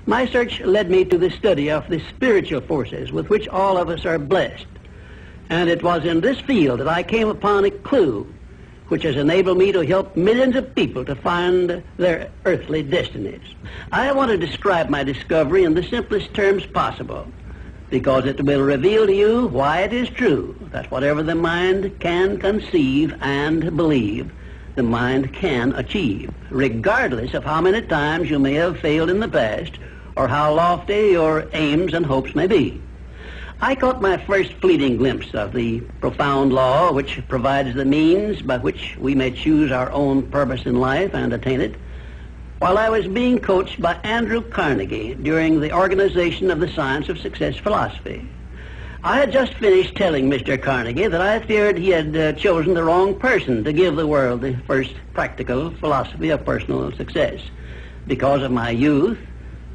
My search led me to the study of the spiritual forces with which all of us are blessed. And it was in this field that I came upon a clue which has enabled me to help millions of people to find their earthly destinies. I want to describe my discovery in the simplest terms possible, because it will reveal to you why it is true that whatever the mind can conceive and believe, the mind can achieve, regardless of how many times you may have failed in the past or how lofty your aims and hopes may be. I caught my first fleeting glimpse of the profound law which provides the means by which we may choose our own purpose in life and attain it, while I was being coached by Andrew Carnegie during the organization of the Science of Success philosophy. I had just finished telling Mr. Carnegie that I feared he had chosen the wrong person to give the world the first practical philosophy of personal success because of my youth,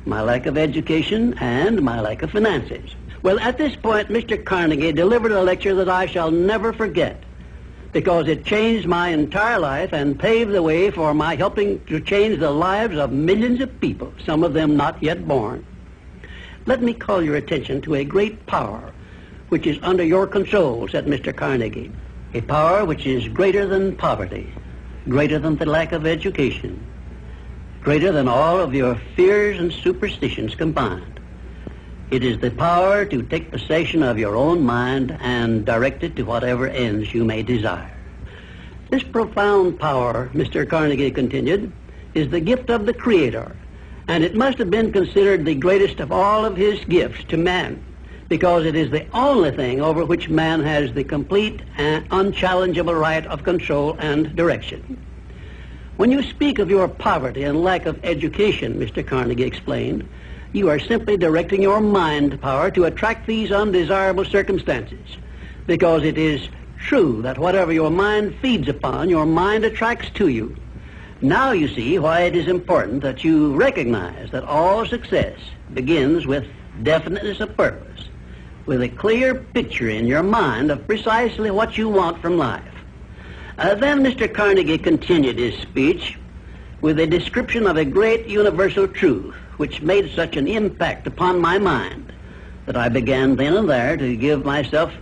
my lack of education, and my lack of finances. Well, at this point, Mr. Carnegie delivered a lecture that I shall never forget, because it changed my entire life and paved the way for my helping to change the lives of millions of people, some of them not yet born. Let me call your attention to a great power which is under your control, said Mr. Carnegie, a power which is greater than poverty, greater than the lack of education, greater than all of your fears and superstitions combined. It is the power to take possession of your own mind and direct it to whatever ends you may desire. This profound power, Mr. Carnegie continued, is the gift of the Creator, and it must have been considered the greatest of all of his gifts to man, because it is the only thing over which man has the complete and unchallengeable right of control and direction. When you speak of your poverty and lack of education, Mr. Carnegie explained, you are simply directing your mind power to attract these undesirable circumstances, because it is true that whatever your mind feeds upon, your mind attracts to you. Now you see why it is important that you recognize that all success begins with definiteness of purpose, with a clear picture in your mind of precisely what you want from life. Then Mr. Carnegie continued his speech with a description of a great universal truth which made such an impact upon my mind that I began then and there to give myself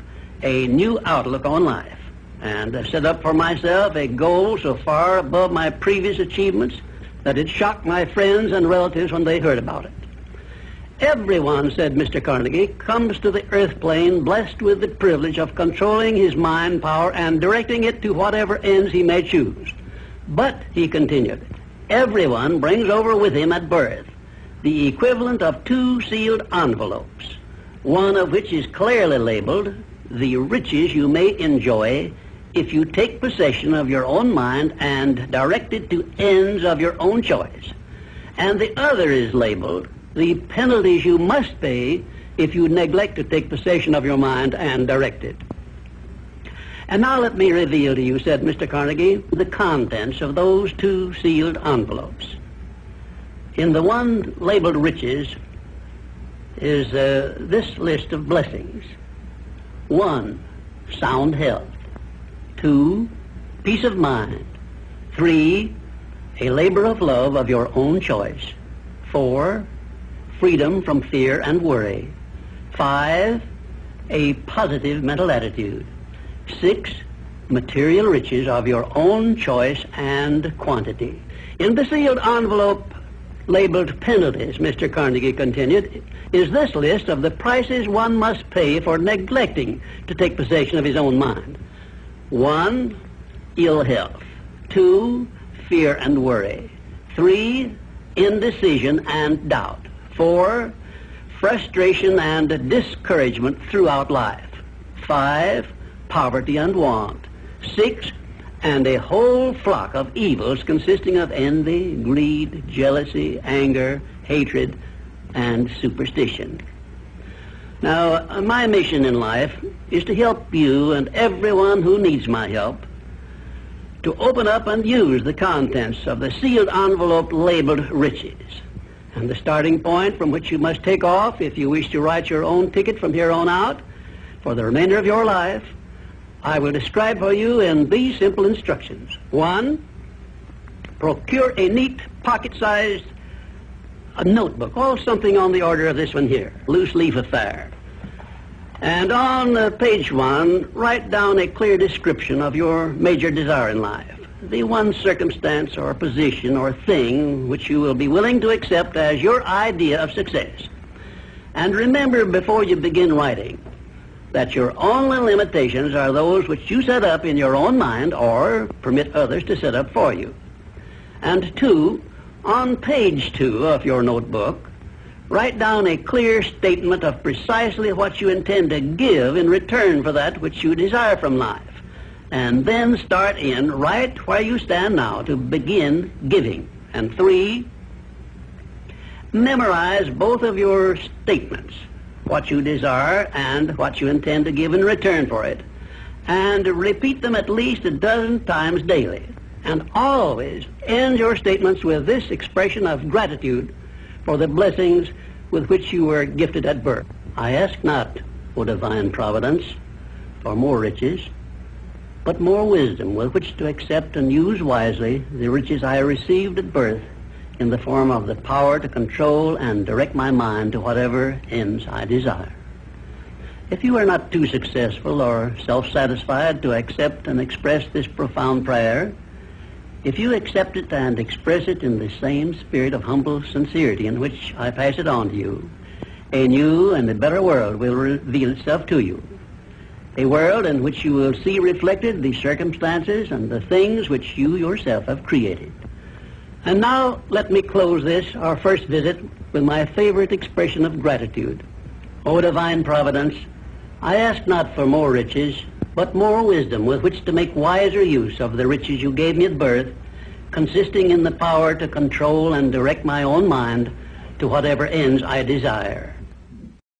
a new outlook on life and set up for myself a goal so far above my previous achievements that it shocked my friends and relatives when they heard about it. Everyone, said Mr. Carnegie, comes to the earth plane blessed with the privilege of controlling his mind power and directing it to whatever ends he may choose. But, he continued, everyone brings over with him at birth the equivalent of 2 sealed envelopes, one of which is clearly labeled, the riches you may enjoy if you take possession of your own mind and direct it to ends of your own choice. And the other is labeled, the penalties you must pay if you neglect to take possession of your mind and direct it. And now let me reveal to you, said Mr. Carnegie, the contents of those 2 sealed envelopes. In the one labeled riches is this list of blessings. 1, sound health. 2, peace of mind. 3, a labor of love of your own choice. 4, freedom from fear and worry. 5, a positive mental attitude. 6, material riches of your own choice and quantity. In the sealed envelope labeled penalties, Mr. Carnegie continued, is this list of the prices one must pay for neglecting to take possession of his own mind. 1, ill health. 2, fear and worry. 3, indecision and doubt. 4, frustration and discouragement throughout life. 5, poverty and want. 6, and a whole flock of evils consisting of envy, greed, jealousy, anger, hatred, and superstition. Now, my mission in life is to help you and everyone who needs my help to open up and use the contents of the sealed envelope labeled riches. And the starting point from which you must take off if you wish to write your own ticket from here on out for the remainder of your life, I will describe for you in these simple instructions. 1, procure a neat pocket-sized a notebook, or something on the order of this one here, loose leaf affair. And on page 1, write down a clear description of your major desire in life, the one circumstance or position or thing which you will be willing to accept as your idea of success. And remember before you begin writing that your only limitations are those which you set up in your own mind or permit others to set up for you. And 2, on page 2 of your notebook, write down a clear statement of precisely what you intend to give in return for that which you desire from life. And then start in right where you stand now to begin giving. And 3, memorize both of your statements, what you desire and what you intend to give in return for it, and repeat them at least a dozen times daily. And always end your statements with this expression of gratitude for the blessings with which you were gifted at birth. I ask not, O divine providence, for more riches, but more wisdom with which to accept and use wisely the riches I received at birth in the form of the power to control and direct my mind to whatever ends I desire. If you are not too successful or self-satisfied to accept and express this profound prayer, if you accept it and express it in the same spirit of humble sincerity in which I pass it on to you, a new and a better world will reveal itself to you. A world in which you will see reflected the circumstances and the things which you yourself have created. And now let me close this, our first visit, with my favorite expression of gratitude. O divine providence, I ask not for more riches, but more wisdom with which to make wiser use of the riches you gave me at birth, consisting in the power to control and direct my own mind to whatever ends I desire.